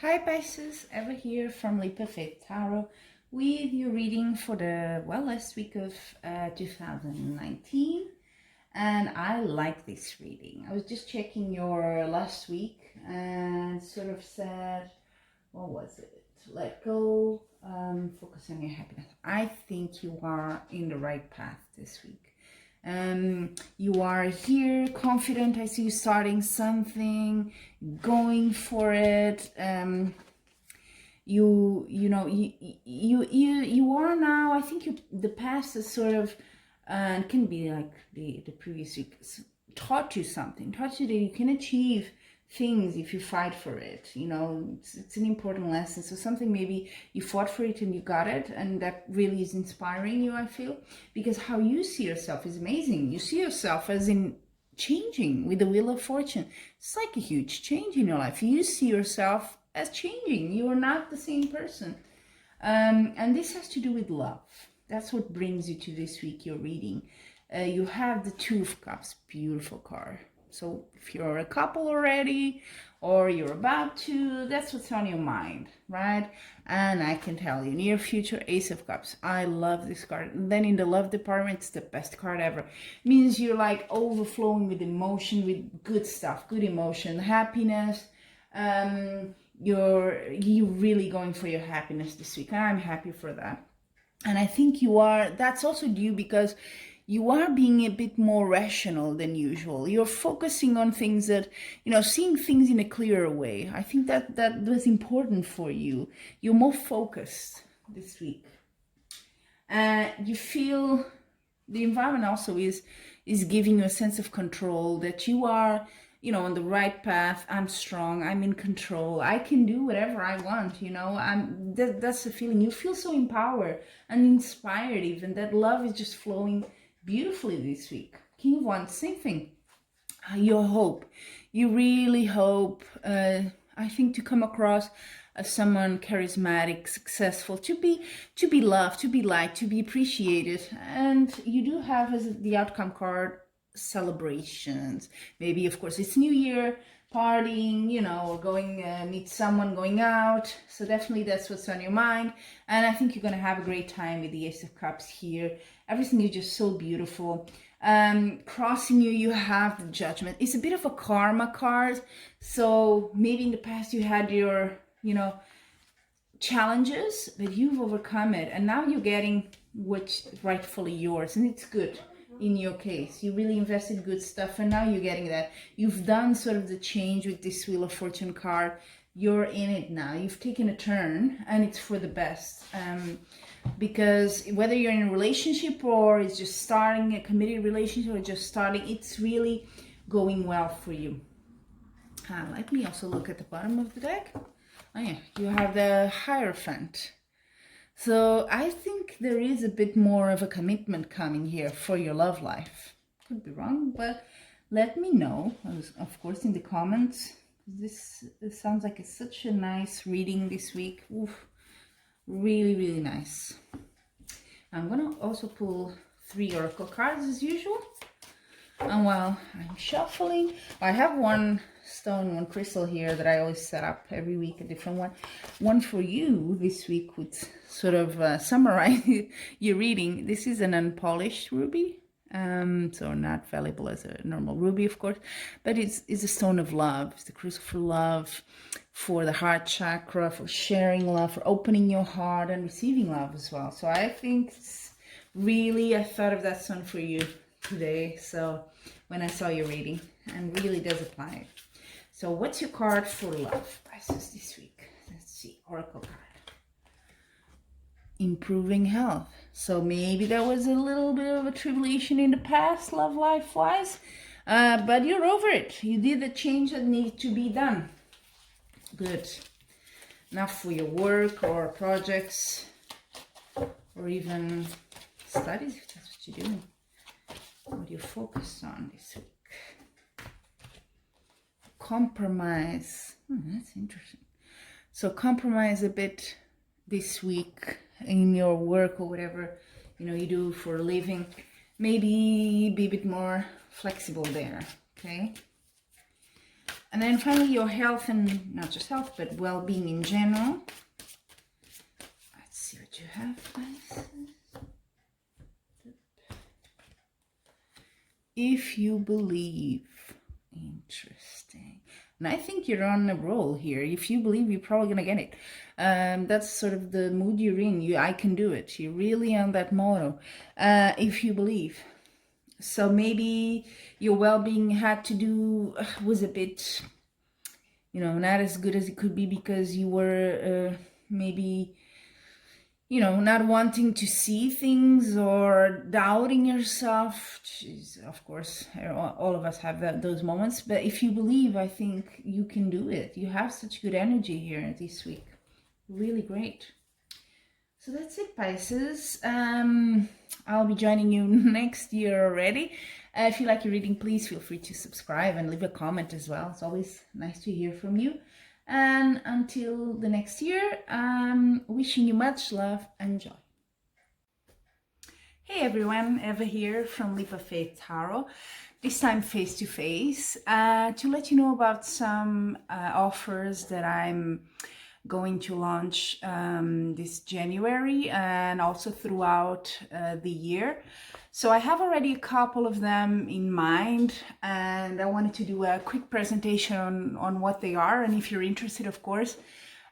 Hi Pisces, Eva here from Liable Tarot with your reading for the last week of 2019, and I like this reading. I was just checking your last week and sort of said, what was it? Let go, focus on your happiness. I think you are in the right path this week. You are here confident. I see you starting something, going for it. You are now. I think the past is sort of can be like the previous week taught you something, taught you that you can achieve things if you fight for it. It's an important lesson. So something maybe you fought for it and you got it, and that really is inspiring you, I feel, because how you see yourself is amazing. You see yourself as in changing with the wheel of fortune. It's like a huge change in your life. You see yourself as changing. You are not the same person, and this has to do with love. That's what brings you to this week you're reading. You have the Two of Cups, beautiful card. So if you're a couple already, or you're about to, that's what's on your mind, right? And I can tell you, near future, Ace of Cups. I love this card. And then in the love department, it's the best card ever. It means you're like overflowing with emotion, with good stuff, good emotion, happiness. You're really going for your happiness this week, and I'm happy for that. And I think you are, that's also due because you are being a bit more rational than usual. You're focusing on things that, seeing things in a clearer way. I think that was important for you. You're more focused this week. You feel the environment also is giving you a sense of control, that you are, on the right path. I'm strong. I'm in control. I can do whatever I want. That's the feeling. You feel so empowered and inspired, even that love is just flowing beautifully this week. King of Wands, same thing. You hope. You really hope, I think, to come across as someone charismatic, successful, to be loved, to be liked, to be appreciated. And you do have as the outcome card celebrations. Maybe, of course, it's New Year, partying, or going meet someone, going out. So definitely that's what's on your mind. And I think you're going to have a great time with the Ace of Cups here. Everything is just so beautiful. Crossing you have the Judgment. It's a bit of a karma card. So maybe in the past you had your, challenges, but you've overcome it. And now you're getting what's rightfully yours. And it's good. In your case, you really invested good stuff, and now you're getting that. You've done sort of the change with this Wheel of Fortune card. You're in it now. You've taken a turn, and it's for the best. Because whether you're in a relationship or it's just starting a committed relationship or just starting, it's really going well for you. Let me also look at the bottom of the deck. Oh yeah, you have the Hierophant. So I think there is a bit more of a commitment coming here for your love life. Could be wrong, but let me know, of course, in the comments. This sounds like it's such a nice reading this week. Oof, really, really nice. I'm going to also pull 3 oracle cards as usual. And while I'm shuffling, I have one stone, one crystal here that I always set up every week, a different one. One for you this week would sort of summarize your reading. This is an unpolished ruby, so not valuable as a normal ruby, of course, but it's a stone of love. It's the crystal for love, for the heart chakra, for sharing love, for opening your heart and receiving love as well. So I think it's really, I thought of that stone for you today, so when I saw your reading, and really does apply. So what's your card for love, Pisces, this week? Let's see, oracle card. Improving health. So maybe there was a little bit of a tribulation in the past, love life wise, but you're over it. You did the change that needed to be done. Good. Now for your work or projects, or even studies, if that's what you're doing. What you focus on this week? Compromise. That's interesting. So compromise a bit this week in your work or whatever you do for a living. Maybe be a bit more flexible there. Okay. And then finally, your health, and not just health, but well-being in general. Let's see what you have, Pisces. If you believe. Interesting. And I think you're on a roll here. If you believe, you're probably going to get it. That's sort of the mood you're in. I can do it. You're really on that motto. If you believe. So maybe your well-being was a bit, not as good as it could be because you were maybe, not wanting to see things or doubting yourself. Jeez, of course, all of us have those moments. But if you believe, I think you can do it. You have such good energy here this week. Really great. So that's it, Pisces. I'll be joining you next year already. If you like your reading, please feel free to subscribe and leave a comment as well. It's always nice to hear from you. And until the next year, wishing you much love and joy. Hey everyone, Eva here from Leap of Faith Tarot. This time face-to-face to let you know about some offers that I'm going to launch this January and also throughout the year. So I have already a couple of them in mind, and I wanted to do a quick presentation on what they are. And if you're interested, of course,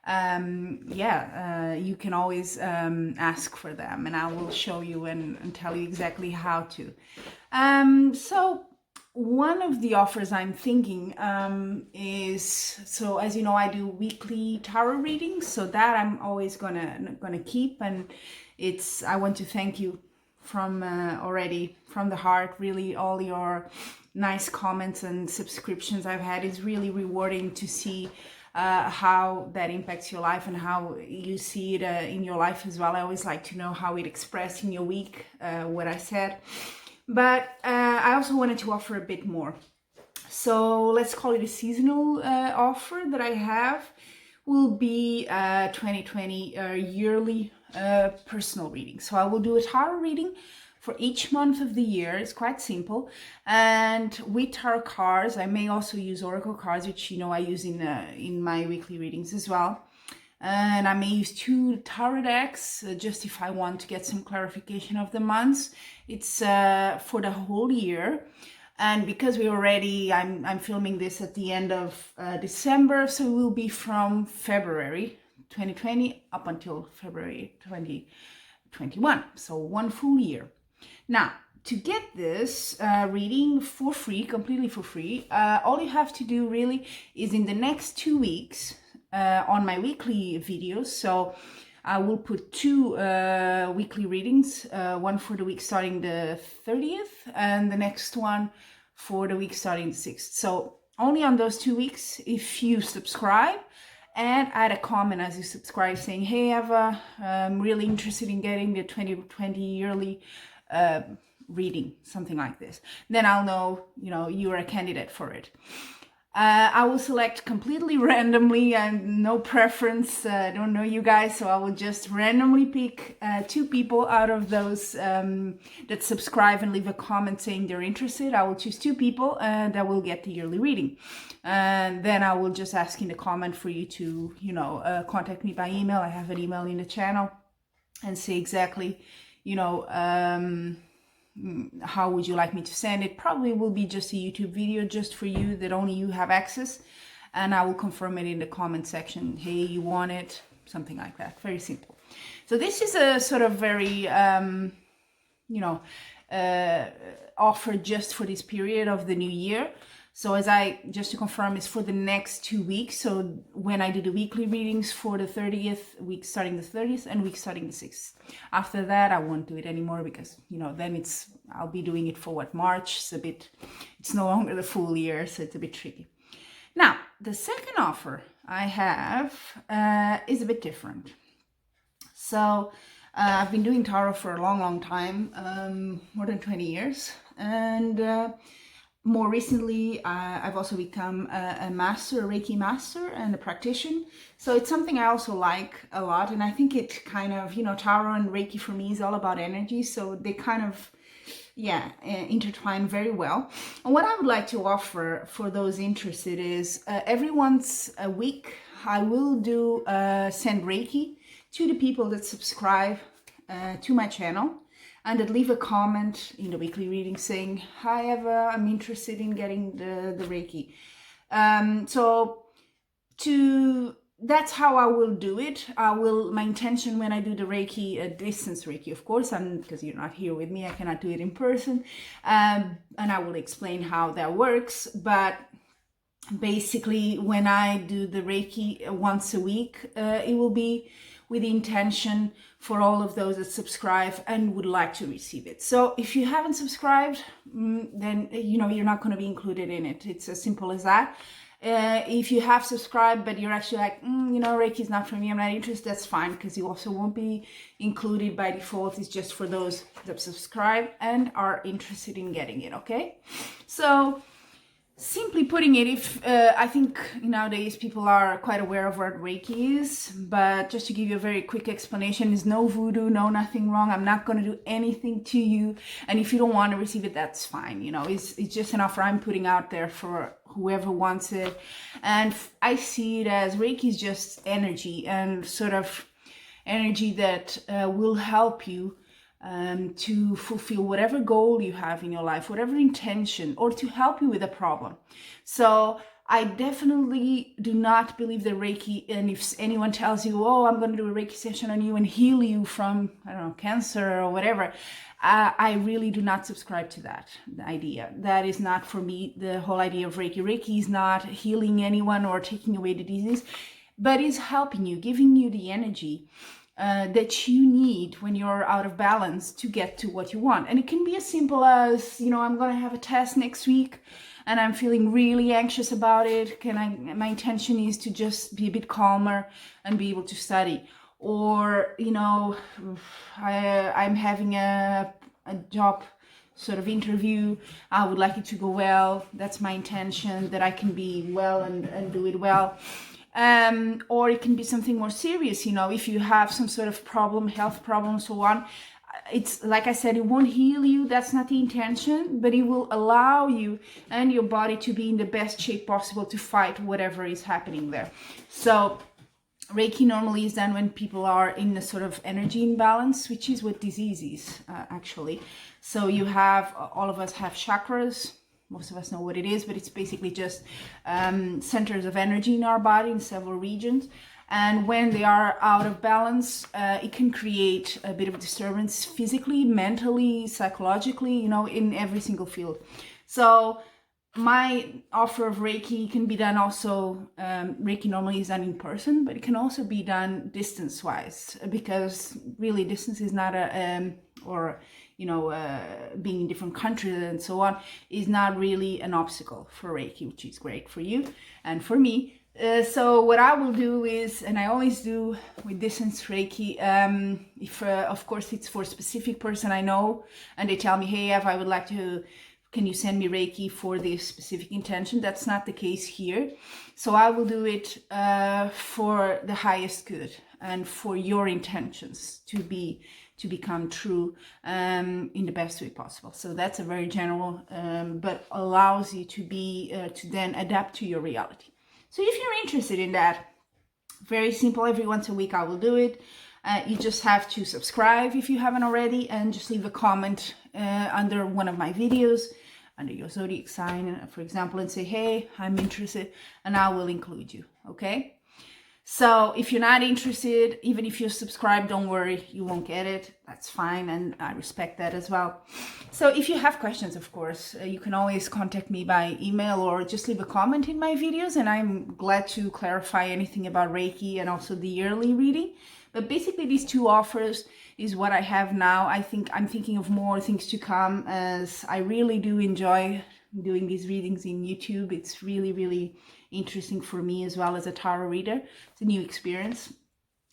you can always ask for them, and I will show you and tell you exactly how to. So one of the offers I'm thinking is, so as you know, I do weekly tarot readings, so that I'm always gonna keep, and I want to thank you from already from the heart. Really, all your nice comments and subscriptions I've had is really rewarding to see how that impacts your life and how you see it in your life as well. I always like to know how it expressed in your week, what I said. But I also wanted to offer a bit more. So let's call it a seasonal offer that I have. Will be 2020 yearly personal reading. So I will do a tarot reading for each month of the year. It's quite simple. And with tarot cards, I may also use oracle cards, which I use in my weekly readings as well. And I may use 2 tarot decks just if I want to get some clarification of the months. It's for the whole year. And because I'm filming this at the end of December, so it will be from February 2020 up until February 2021. So 1 full year. Now, to get this reading for free, completely for free, all you have to do really is in the next 2 weeks on my weekly videos. So I will put 2 weekly readings, one for the week starting the 30th and the next one for the week starting the 6th. So only on those 2 weeks, if you subscribe and add a comment as you subscribe saying, hey Eva, I'm really interested in getting the 2020 yearly reading, something like this, then I'll know, you're a candidate for it. I will select completely randomly and no preference. I don't know you guys, so I will just randomly pick 2 people out of those that subscribe and leave a comment saying they're interested. I will choose 2 people that will get the yearly reading. And then I will just ask in the comment for you to, contact me by email. I have an email in the channel, and say exactly, how would you like me to send it. Probably will be just a YouTube video just for you, that only you have access, and I will confirm it in the comment section. Hey, you want it? Something like that. Very simple. So this is a sort of very offer just for this period of the new year. So just to confirm, it's for the next 2 weeks. So when I do the weekly readings for the 30th, week starting the 30th and week starting the 6th. After that, I won't do it anymore because, then I'll be doing it for March. It's no longer the full year, so it's a bit tricky. Now, the second offer I have is a bit different. So I've been doing tarot for a long, long time, more than 20 years. And more recently, I've also become a Reiki master and a practitioner. So it's something I also like a lot. And I think it kind of, tarot and Reiki for me is all about energy. So they kind of yeah, intertwine very well. And what I would like to offer for those interested is every once a week, I will do send Reiki to the people that subscribe to my channel and that leave a comment in the weekly reading saying, hi Eva, I'm interested in getting the Reiki. So that's how I will do it. My intention when I do the Reiki, distance Reiki, of course, because you're not here with me, I cannot do it in person. And I will explain how that works. But basically, when I do the Reiki once a week, it will be with the intention for all of those that subscribe and would like to receive it. So if you haven't subscribed, then you're not going to be included in it. It's as simple as that. If you have subscribed but you're actually like, Reiki is not for me, I'm not interested, that's fine, because you also won't be included by default. It's just for those that subscribe and are interested in getting it, okay? So simply putting it, if I think nowadays people are quite aware of what Reiki is, but just to give you a very quick explanation, there's no voodoo, no nothing wrong. I'm not going to do anything to you, and if you don't want to receive it, that's fine. It's just an offer I'm putting out there for whoever wants it. And I see it as Reiki is just energy, and sort of energy that will help you to fulfill whatever goal you have in your life, whatever intention, or to help you with a problem. So I definitely do not believe that Reiki, and if anyone tells you, oh, I'm going to do a Reiki session on you and heal you from, I don't know, cancer or whatever, I really do not subscribe to that idea. That is not for me the whole idea of Reiki. Reiki is not healing anyone or taking away the disease, but is helping you, giving you the energy that you need when you're out of balance to get to what you want. And it can be as simple as, I'm going to have a test next week and I'm feeling really anxious about it. My intention is to just be a bit calmer and be able to study. Or, I'm having a job sort of interview. I would like it to go well. That's my intention, that I can be well and do it well. Or it can be something more serious, if you have some sort of problem, health problem, so on. It's like I said, it won't heal you. That's not the intention, but it will allow you and your body to be in the best shape possible to fight whatever is happening there. So Reiki normally is done when people are in a sort of energy imbalance, which is what disease is, actually. So all of us have chakras. Most of us know what it is, but it's basically just centers of energy in our body in several regions. And when they are out of balance, it can create a bit of disturbance physically, mentally, psychologically, in every single field. So my offer of Reiki can be done also, Reiki normally is done in person, but it can also be done distance-wise, because really distance is not being in different countries and so on is not really an obstacle for Reiki, which is great for you and for me. So what I will do is, and I always do with distance Reiki, if of course it's for a specific person I know and they tell me, hey Ev, I would like to, can you send me Reiki for this specific intention? That's not the case here. So I will do it for the highest good and for your intentions to become true in the best way possible. So that's a very general, but allows you to then adapt to your reality. So if you're interested in that, very simple, every once a week I will do it. You just have to subscribe if you haven't already, and just leave a comment under one of my videos, under your zodiac sign, for example, and say, hey, I'm interested, and I will include you, okay? So if you're not interested, even if you're subscribed, don't worry, you won't get it. That's fine, and I respect that as well. So if you have questions, of course, you can always contact me by email or just leave a comment in my videos, and I'm glad to clarify anything about Reiki and also the yearly reading. But basically these two offers is what I have now. I'm thinking of more things to come, as I really do enjoy doing these readings in YouTube. It's really, really interesting for me as well as a tarot reader. It's a new experience,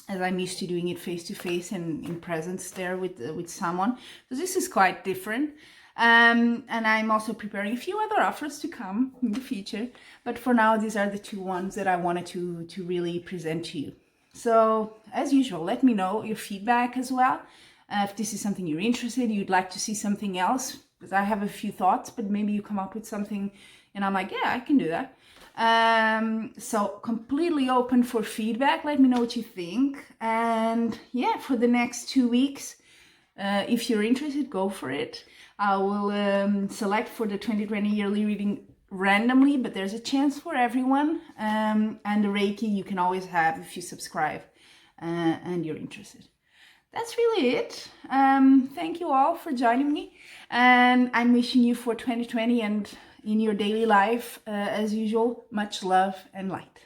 as I'm used to doing it face to face and in presence there with someone. So this is quite different. And I'm also preparing a few other offers to come in the future. But for now, these are the two ones that I wanted to really present to you. So as usual, let me know your feedback as well. If this is something you're interested in, you'd like to see something else, because I have a few thoughts, but maybe you come up with something and I'm like, yeah, I can do that. So completely open for feedback. Let me know what you think. And yeah, for the next 2 weeks, if you're interested, go for it. I will select for the 2020 yearly reading randomly, but there's a chance for everyone. And the Reiki you can always have if you subscribe and you're interested. That's really it. Thank you all for joining me, and I'm wishing you for 2020 and in your daily life, as usual, much love and light.